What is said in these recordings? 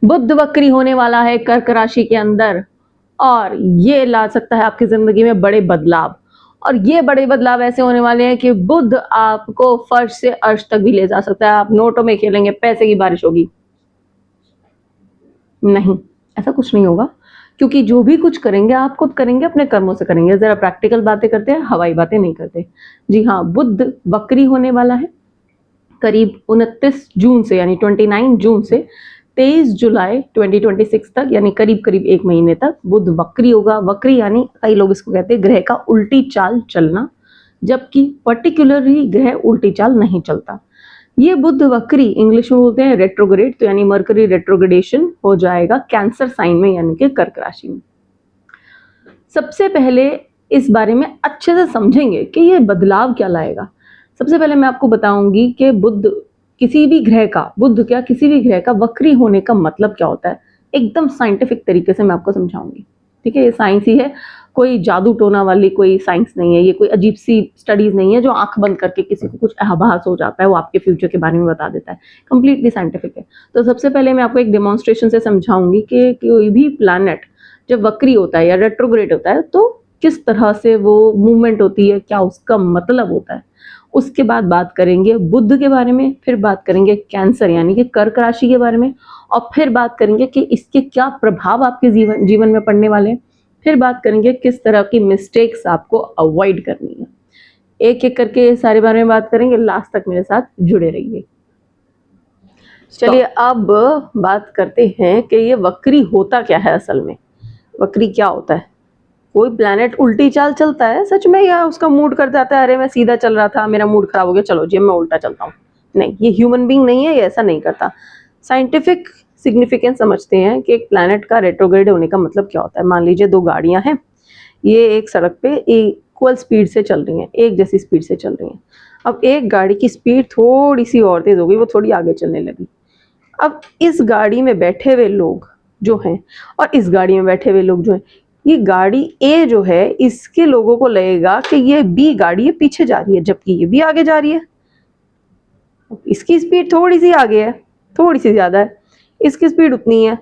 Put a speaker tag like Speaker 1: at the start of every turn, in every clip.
Speaker 1: बुध वक्री होने वाला है कर्क राशि के अंदर और ये ला सकता है आपकी जिंदगी में बड़े बदलाव। और ये बड़े बदलाव ऐसे होने वाले हैं कि बुध आपको फर्श से अर्श तक भी ले जा सकता है। आप नोटों में खेलेंगे, पैसे की बारिश होगी। नहीं, ऐसा कुछ नहीं होगा, क्योंकि जो भी कुछ करेंगे आप खुद करेंगे, अपने कर्मों से करेंगे। जरा प्रैक्टिकल बातें करते हैं, हवाई बातें नहीं करते। जी हाँ, बुध वक्री होने वाला है करीब 29 जून से, यानी 29 जून से 23 जुलाई 2026 तक, यानी करीब करीब 1 महीने तक बुध वक्री होगा। वक्री यानी कई लोग इसको कहते हैं ग्रह का उल्टी चाल चलना, जबकि पर्टिकुलरली ग्रह उल्टी चाल नहीं चलता। ये बुध वक्री इंग्लिश में बोलते हैं रेट्रोग्रेड, तो यानी मरकरी रेट्रोग्रेडेशन हो जाएगा कैंसर साइन में, यानी कि कर्क राशि में। सबसे पहले इस बारे में अच्छे से समझेंगे कि ये बदलाव क्या लाएगा। सबसे पहले मैं आपको बताऊंगी कि बुध किसी भी ग्रह का, बुध क्या किसी भी ग्रह का वक्री होने का मतलब क्या होता है। एकदम साइंटिफिक तरीके से मैं आपको समझाऊंगी, ठीक है। ये साइंस ही है, कोई जादू टोना वाली कोई साइंस नहीं है, ये कोई अजीब सी स्टडीज नहीं है जो आंख बंद करके किसी को कुछ आभास हो जाता है, वो आपके फ्यूचर के बारे में बता देता है। कंप्लीटली साइंटिफिक है। तो सबसे पहले मैं आपको एक डेमोन्स्ट्रेशन से समझाऊंगी कि कोई भी प्लैनेट जब वक्री होता है या रेट्रोग्रेड होता है तो किस तरह से वो मूवमेंट होती है, क्या उसका मतलब होता है। उसके बाद बात करेंगे बुध के बारे में, फिर बात करेंगे कैंसर यानी कि कर्क राशि के बारे में, और फिर बात करेंगे कि इसके क्या प्रभाव आपके जीवन में पड़ने वाले हैं। फिर बात करेंगे किस तरह की मिस्टेक्स आपको अवॉइड करनी है। एक एक करके सारे बारे में बात करेंगे, लास्ट तक मेरे साथ जुड़े रहिए। चलिए अब बात करते हैं कि ये वक्री होता क्या है असल में। वक्री क्या होता है? कोई प्लैनेट उल्टी चाल चलता है सच में, या उसका मूड कर जाता है अरे मैं सीधा चल रहा था, मेरा मूड खराब हो गया, चलो जी मैं उल्टा चलता हूँ। नहीं, ये ह्यूमन बीइंग नहीं है, ये ऐसा नहीं करता। साइंटिफिक सिग्निफिकेंस समझते हैं कि एक प्लैनेट का रेट्रोग्रेड होने का मतलब क्या होता है। मान लीजिए 2 गाड़ियां हैं, ये एक सड़क पे इक्वल स्पीड से चल रही हैं, एक जैसी स्पीड से चल रही हैं। अब एक गाड़ी की स्पीड थोड़ी सी और तेज हो गई, वो थोड़ी आगे चलने लगी। अब इस गाड़ी में बैठे हुए लोग जो हैं और इस गाड़ी में बैठे हुए लोग जो हैं, ये गाड़ी ए जो है इसके लोगों को लगेगा कि ये बी गाड़ी है पीछे जा रही है, जबकि ये भी आगे जा रही है। इसकी स्पीड थोड़ी सी आगे है, थोड़ी सी ज्यादा है, इसकी स्पीड उतनी है,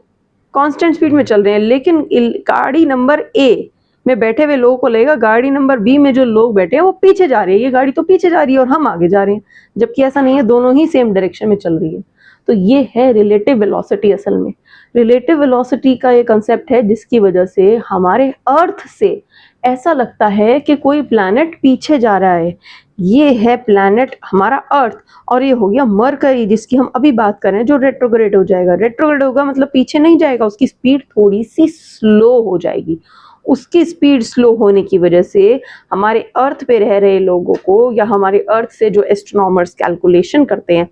Speaker 1: कांस्टेंट स्पीड में चल रहे हैं। लेकिन गाड़ी नंबर ए में बैठे हुए लोगों को लगेगा गाड़ी नंबर बी में जो लोग बैठे हैं वो पीछे जा रही है, ये गाड़ी तो पीछे जा रही है और हम आगे जा रहे हैं, जबकि ऐसा नहीं है, दोनों ही सेम डायरेक्शन में चल रही है। तो ये है रिलेटिव वेलोसिटी। असल में रिलेटिव वेलोसिटी का ये कंसेप्ट है जिसकी वजह से हमारे अर्थ से ऐसा लगता है कि कोई प्लैनेट पीछे जा रहा है। ये है प्लैनेट हमारा अर्थ, और ये हो गया मरकरी जिसकी हम अभी बात कर रहे हैं, जो रेट्रोग्रेड हो जाएगा। रेट्रोग्रेड होगा मतलब पीछे नहीं जाएगा, उसकी स्पीड थोड़ी सी स्लो हो जाएगी। उसकी स्पीड स्लो होने की वजह से हमारे अर्थ पे रह रहे लोगों को, या हमारे अर्थ से जो एस्ट्रोनॉमर्स कैलकुलेशन करते हैं,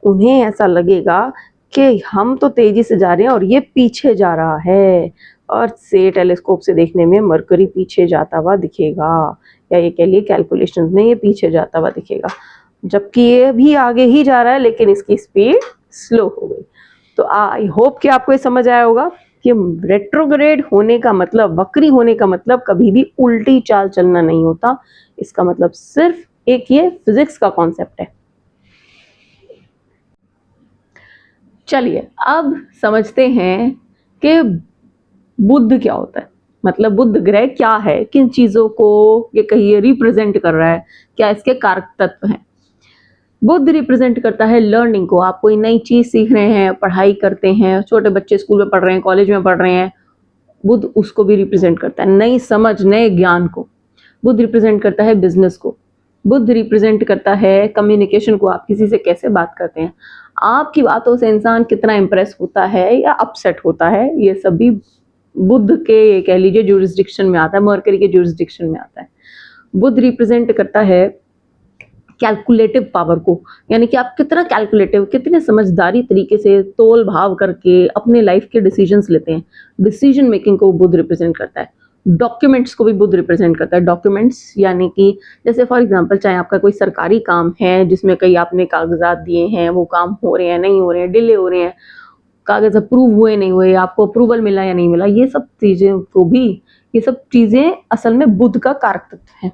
Speaker 1: उन्हें ऐसा लगेगा कि हम तो तेजी से जा रहे हैं और ये पीछे जा रहा है। अर्थ से टेलीस्कोप से देखने में मरकरी पीछे जाता हुआ दिखेगा, या ये कह लिए कैलकुलेशंस में ये पीछे जाता हुआ दिखेगा, जबकि ये भी आगे ही जा रहा है लेकिन इसकी स्पीड स्लो हो गई। तो आई होप कि आपको ये समझ आया होगा कि रेट्रोग्रेड होने का मतलब, वक्री होने का मतलब कभी भी उल्टी चाल चलना नहीं होता। इसका मतलब सिर्फ एक ये फिजिक्स का कॉन्सेप्ट है। चलिए अब समझते हैं कि बुध क्या होता है, मतलब बुध ग्रह क्या है, किन चीजों को ये कहिए रिप्रेजेंट कर रहा है, क्या इसके कारक तत्व हैं। बुध रिप्रेजेंट करता है लर्निंग को। आप कोई नई चीज सीख रहे हैं, पढ़ाई करते हैं, छोटे बच्चे स्कूल में पढ़ रहे हैं, कॉलेज में पढ़ रहे हैं, बुध उसको भी रिप्रेजेंट करता है, नई समझ, नए ज्ञान को। बुध रिप्रेजेंट करता है बिजनेस को। बुध रिप्रेजेंट करता है कम्युनिकेशन को, आप किसी से कैसे बात करते हैं, आपकी बातों से इंसान कितना इंप्रेस होता है या अपसेट होता है, ये सभी बुध के कह लीजिए ज्यूरिसडिक्शन में आता है, मरकरी के ज्यूरिसडिक्शन में आता है। बुध रिप्रेजेंट करता है कैलकुलेटिव पावर को, यानी कि आप कितना कैलकुलेटिव, कितने समझदारी तरीके से तोल भाव करके अपने लाइफ के डिसीजंस लेते हैं। डिसीजन मेकिंग को बुध रिप्रेजेंट करता है। डॉक्यूमेंट्स को भी बुध रिप्रेजेंट करता है। डॉक्यूमेंट्स यानी कि जैसे फॉर एग्जांपल चाहे आपका कोई सरकारी काम है जिसमें कई आपने कागजात दिए हैं, वो काम हो रहे हैं नहीं हो रहे हैं, डिले हो रहे हैं, कागज अप्रूव हुए नहीं हुए, आपको अप्रूवल मिला या नहीं मिला, ये सब चीजें को भी, ये सब चीजें असल में बुध का कारक तत्व है।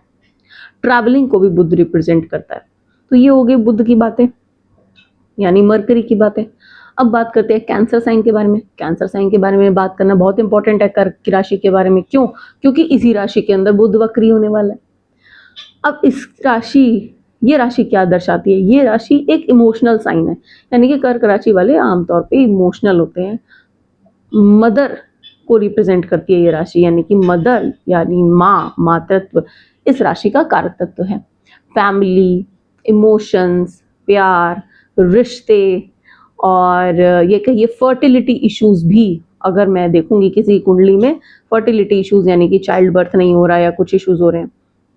Speaker 1: ट्रैवलिंग को भी बुध रिप्रेजेंट करता है। तो ये हो गई बुध की बातें, यानी मरकरी की बातें। अब बात करते हैं कैंसर साइन के बारे में। कैंसर साइन के बारे में बात करना बहुत इंपॉर्टेंट है कर्क की राशि के बारे में। क्यों? क्योंकि इसी राशि के अंदर बुध वक्री होने वाला है। अब ये राशि क्या दर्शाती है? ये राशि एक इमोशनल साइन है, यानी कि कर्क राशि वाले आमतौर पे इमोशनल होते हैं। मदर को रिप्रेजेंट करती है ये राशि, यानी कि मदर यानी माँ, मातृत्व इस राशि का कारक तत्व है। फैमिली, इमोशंस, प्यार, रिश्ते और ये कहिए फर्टिलिटी इश्यूज भी, अगर मैं देखूंगी किसी कुंडली में फर्टिलिटी इश्यूज यानी कि चाइल्ड बर्थ नहीं हो रहा या कुछ इश्यूज हो रहे हैं,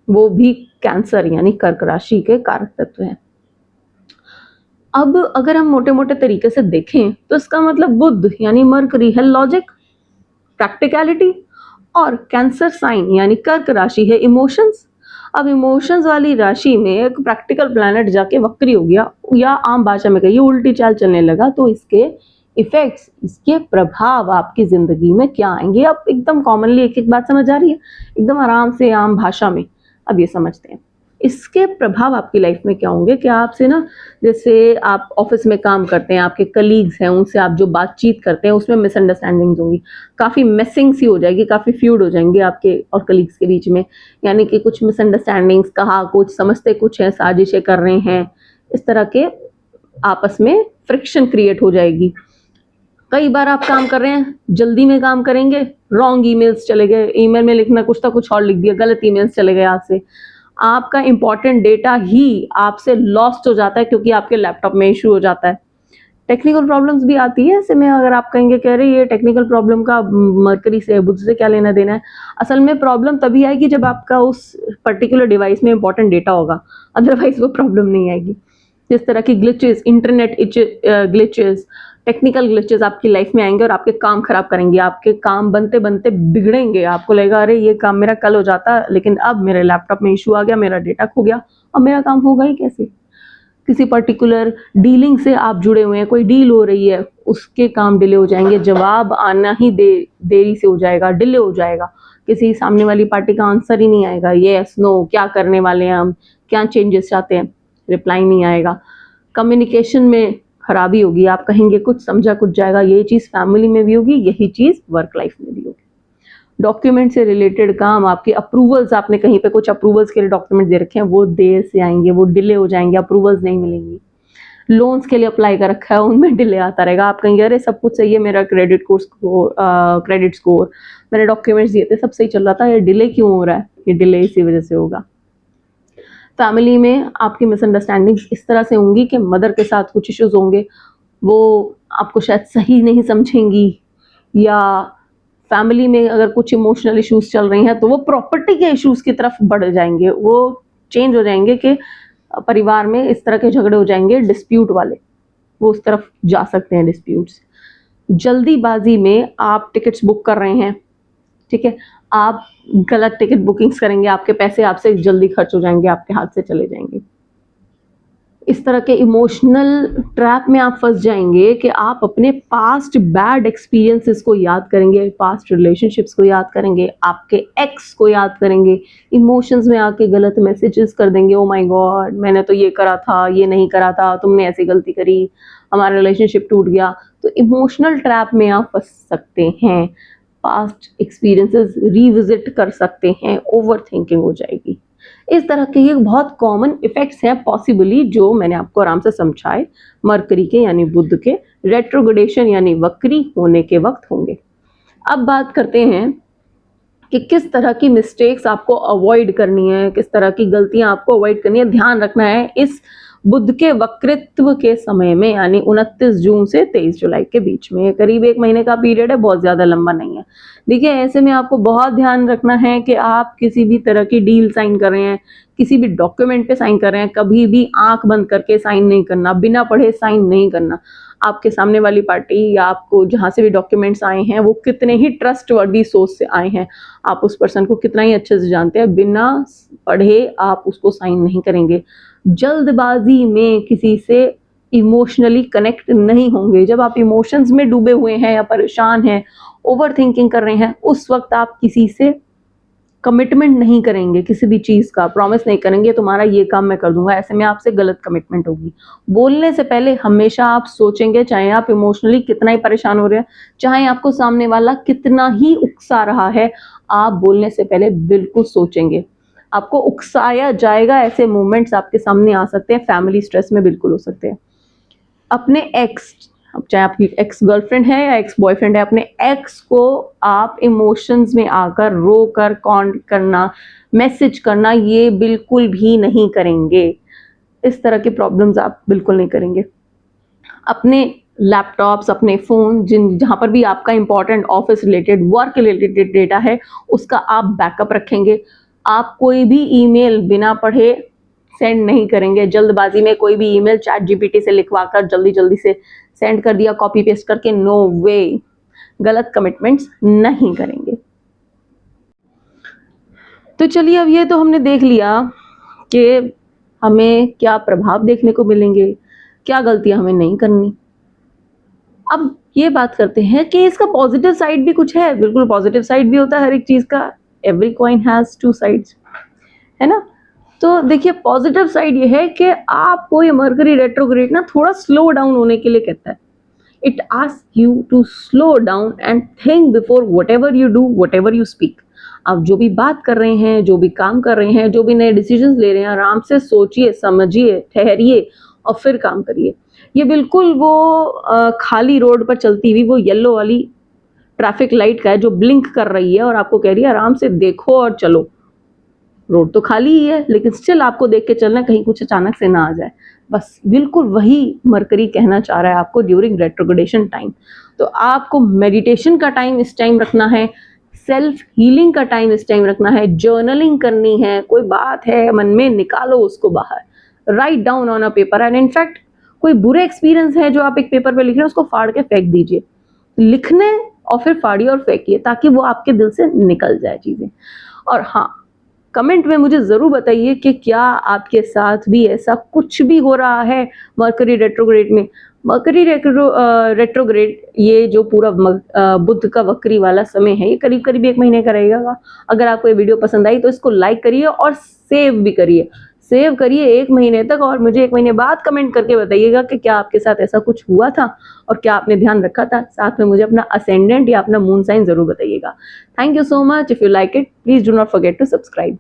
Speaker 1: वो भी कैंसर यानी कर्क राशि के कारक तत्व हैं। अब अगर हम मोटे मोटे तरीके से देखें तो इसका मतलब बुध यानी मरकरी है लॉजिक, प्रैक्टिकलिटी, और कैंसर साइन यानी कर्क राशि है इमोशंस। अब इमोशंस वाली राशि में एक प्रैक्टिकल प्लैनेट जाके वक्री हो गया या आम भाषा में कहिए उल्टी चाल चलने लगा, तो इसके इफेक्ट्स, इसके प्रभाव आपकी जिंदगी में क्या आएंगे? अब एकदम कॉमनली एक एक बात समझ आ रही है, एकदम आराम से आम भाषा में अब ये समझते हैं। इसके प्रभाव आपकी लाइफ में क्या होंगे कि आपसे ना, जैसे आप ऑफिस में काम करते हैं, आपके कलीग्स हैं, उनसे आप जो बातचीत करते हैं उसमें मिसअंडरस्टैंडिंग्स होंगी, काफ़ी मेसिंग सी हो जाएगी, काफ़ी फ्यूड हो जाएंगे आपके और कलीग्स के बीच में, यानी कि कुछ मिसअंडरस्टैंडिंग्स, कहा कुछ समझते कुछ है, साजिशें कर रहे हैं, इस तरह के आपस में फ्रिक्शन क्रिएट हो जाएगी। कई बार आप काम कर रहे हैं, जल्दी में काम करेंगे, रॉन्ग ईमेल्स चले गए, ईमेल में लिखना कुछ था कुछ और लिख दिया, गलत ईमेल्स चले गए आपसे, आपका इंपॉर्टेंट डेटा ही आपसे लॉस्ट हो जाता है क्योंकि आपके लैपटॉप में इशू हो जाता है। टेक्निकल प्रॉब्लम्स भी आती है ऐसे में। अगर आप कहेंगे कह रहे ये टेक्निकल प्रॉब्लम का मरकरी से, बुध से क्या लेना देना है, असल में प्रॉब्लम तभी आएगी जब आपका उस पर्टिकुलर डिवाइस में इंपॉर्टेंट डेटा होगा, अदरवाइज वो प्रॉब्लम नहीं आएगी। जिस तरह की glitches, internet glitches, technical glitches आपकी लाइफ में आएंगे और आपके काम खराब करेंगे, आपके काम बनते बनते बिगड़ेंगे, आपको लगेगा अरे ये काम मेरा कल हो जाता, लेकिन अब मेरे लैपटॉप में इशू आ गया, मेरा डेटा खो गया, अब मेरा काम होगा ही कैसे? किसी पर्टिकुलर डीलिंग से आप जुड़े हुए हैं, कोई डील हो रही है, उसके काम डिले हो जाएंगे, जवाब आना ही देरी से हो जाएगा, डिले हो जाएगा, किसी सामने वाली पार्टी का आंसर ही नहीं आएगा, येस नो, क्या करने वाले हैं हम, क्या चेंजेस चाहते हैं, रिप्लाई नहीं आएगा, कम्युनिकेशन में खराबी होगी, आप कहेंगे कुछ समझा कुछ जाएगा, यही चीज़ फैमिली में भी होगी, यही चीज़ वर्क लाइफ में भी होगी। डॉक्यूमेंट से रिलेटेड काम, आपके अप्रूवल्स, आपने कहीं पे कुछ अप्रूवल्स के लिए डॉक्यूमेंट दे रखे हैं, वो देर से आएंगे, वो डिले हो जाएंगे, अप्रूवल्स नहीं मिलेंगी। लोन्स के लिए अप्लाई कर रखा है, उनमें डिले आता रहेगा, आप कहेंगे अरे सब कुछ सही है, मेरा क्रेडिट स्कोर, मैंने डॉक्यूमेंट्स दिए थे, सब सही चल रहा था, ये डिले क्यों हो रहा है? ये डिले इसी वजह से होगा। फैमिली में आपकी मिसअंडरस्टैंडिंग्स इस तरह से होंगी कि मदर के साथ कुछ इश्यूज होंगे, वो आपको शायद सही नहीं समझेंगी, या फैमिली में अगर कुछ इमोशनल इश्यूज चल रही हैं तो वो प्रॉपर्टी के इश्यूज की तरफ बढ़ जाएंगे, वो चेंज हो जाएंगे कि परिवार में इस तरह के झगड़े हो जाएंगे डिस्प्यूट वाले, वो उस तरफ जा सकते हैं डिस्प्यूट्स। जल्दीबाजी में आप टिकट्स बुक कर रहे हैं, ठीक है, आप गलत टिकट बुकिंग्स करेंगे, आपके पैसे आपसे जल्दी खर्च हो जाएंगे, आपके हाथ से चले जाएंगे। इस तरह के इमोशनल ट्रैप में आप फंस जाएंगे कि आप अपने पास्ट बैड एक्सपीरियंसेस को याद करेंगे, पास्ट रिलेशनशिप्स को याद करेंगे, आपके एक्स को याद करेंगे, इमोशंस में आके गलत मैसेजेस कर देंगे, ओ माय गॉड मैंने तो ये करा था, ये नहीं करा था, तुमने ऐसी गलती करी, हमारा रिलेशनशिप टूट गया। तो इमोशनल ट्रैप में आप फंस सकते हैं, पास्ट एक्सपीरियंसेस रिविजिट कर सकते हैं, ओवर थिंकिंग हो जाएगी। इस तरह के ये बहुत कॉमन इफेक्ट्स हैं पॉसिबली, जो मैंने आपको आराम से समझाए, मरकरी के यानी बुध के रेट्रोग्रेडेशन यानी वक्री होने के वक्त होंगे। अब बात करते हैं कि किस तरह की मिस्टेक्स आपको अवॉइड करनी है, किस तरह की गलतियां आपको अवॉइड करनी है, ध्यान रखना है इस बुध के वक्रित्व के समय में, यानी 29 जून से 23 जुलाई के बीच में, करीब 1 महीने का पीरियड है, बहुत ज्यादा लंबा नहीं है। देखिए ऐसे में आपको बहुत ध्यान रखना है कि आप किसी भी तरह की डील साइन कर रहे हैं, किसी भी डॉक्यूमेंट पे साइन कर रहे हैं, कभी भी आंख बंद करके साइन नहीं करना, बिना पढ़े साइन नहीं करना। आपके सामने वाली पार्टी या आपको जहाँ से भी डॉक्यूमेंट्स आए हैं वो कितने ही ट्रस्टवर्दी सोर्स से आए हैं, आप उस पर्सन को कितना ही अच्छे से जानते हैं, बिना पढ़े आप उसको साइन नहीं करेंगे। जल्दबाजी में किसी से इमोशनली कनेक्ट नहीं होंगे। जब आप इमोशंस में डूबे हुए हैं या परेशान हैं, ओवर थिंकिंग कर रहे हैं, उस वक्त आप किसी से कमिटमेंट नहीं करेंगे किसी भी चीज़ का, प्रॉमिस नहीं करेंगे तुम्हारा ये काम मैं कर दूंगा, ऐसे में आपसे गलत कमिटमेंट होगी। बोलने से पहले हमेशा आप सोचेंगे, चाहे आप इमोशनली कितना ही परेशान हो रहे हैं, चाहे आपको सामने वाला कितना ही उकसा रहा है, आप बोलने से पहले बिल्कुल सोचेंगे। आपको उकसाया जाएगा, ऐसे मोमेंट्स आपके सामने आ सकते हैं, फैमिली स्ट्रेस में बिल्कुल हो सकते हैं। अपने एक्स, अब चाहे आपकी एक्स गर्लफ्रेंड है या एक्स बॉयफ्रेंड है, अपने एक्स को आप इमोशंस में आकर रो कर कॉल करना, मैसेज करना, ये बिल्कुल भी नहीं करेंगे। इस तरह की प्रॉब्लम्स आप बिल्कुल नहीं करेंगे। अपने लैपटॉप्स, अपने फ़ोन, जहाँ पर भी आपका important office related, work related data है, उसका आप बैकअप रखेंगे। आप कोई भी ईमेल बिना पढ़े सेंड नहीं करेंगे। जल्दबाजी में कोई भी ईमेल चैट जीपीटी से लिखवा कर जल्दी जल्दी से सेंड कर दिया कॉपी पेस्ट करके, नो वे। गलत कमिटमेंट्स नहीं करेंगे। तो चलिए, अब ये तो हमने देख लिया कि हमें क्या प्रभाव देखने को मिलेंगे, क्या गलतियां हमें नहीं करनी। अब ये बात करते हैं कि इसका पॉजिटिव साइड भी कुछ है। बिल्कुल पॉजिटिव साइड भी होता है हर एक चीज का। Every coin has two sides, है ना। तो देखिए, पॉजिटिव साइड ये है कि आपको ये मरकरी रेट्रोग्रेड ना थोड़ा स्लो डाउन होने के लिए कहता है। It ask you to slow down and think before whatever you do, whatever you speak. आप जो भी बात कर रहे हैं, जो भी काम कर रहे हैं, जो भी नए डिसीजंस ले रहे हैं, आराम से सोचिए, समझिए, ठहरिए और फिर काम करिए। ये बिल्कुल वो खाली रोड पर चलती हुई वो येलो वाली ट्रैफिक लाइट का है जो ब्लिंक कर रही है और आपको कह रही है आराम से देखो और चलो। रोड तो खाली ही है, लेकिन स्टिल आपको देख के चलना, कहीं कुछ अचानक से ना आ जाए। बस बिल्कुल वही मरकरी कहना चाह रहा है आपको ड्यूरिंग रेट्रोग्रेडेशन टाइम। तो आपको मेडिटेशन का टाइम इस टाइम रखना है, सेल्फ हीलिंग का टाइम इस टाइम रखना है, जर्नलिंग करनी है, कोई बात है मन में निकालो उसको बाहर, write down on a paper. And in fact कोई बुरे एक्सपीरियंस है जो आप एक पेपर पे लिख रहे हैं, उसको फाड़ के फेंक दीजिए। लिखने और फिर फाड़िए और फेंकिए, ताकि वो आपके दिल से निकल जाए चीजें। और हाँ, कमेंट में मुझे ज़रूर बताइए कि क्या आपके साथ भी ऐसा कुछ भी हो रहा है मरकरी रेट्रोग्रेड में। मरकरी रेट्रोग्रेड ये जो पूरा बुध का वक्री वाला समय है, ये करीब करीब 1 महीने का रहेगा। अगर आपको ये वीडियो पसंद आई तो इसको लाइक करिए और सेव भी करिए। सेव करिए 1 महीने तक और मुझे 1 महीने बाद कमेंट करके बताइएगा कि क्या आपके साथ ऐसा कुछ हुआ था और क्या आपने ध्यान रखा था। साथ में मुझे अपना असेंडेंट या अपना मून साइन ज़रूर बताइएगा। Thank you so much. If you like it, please do not forget to subscribe.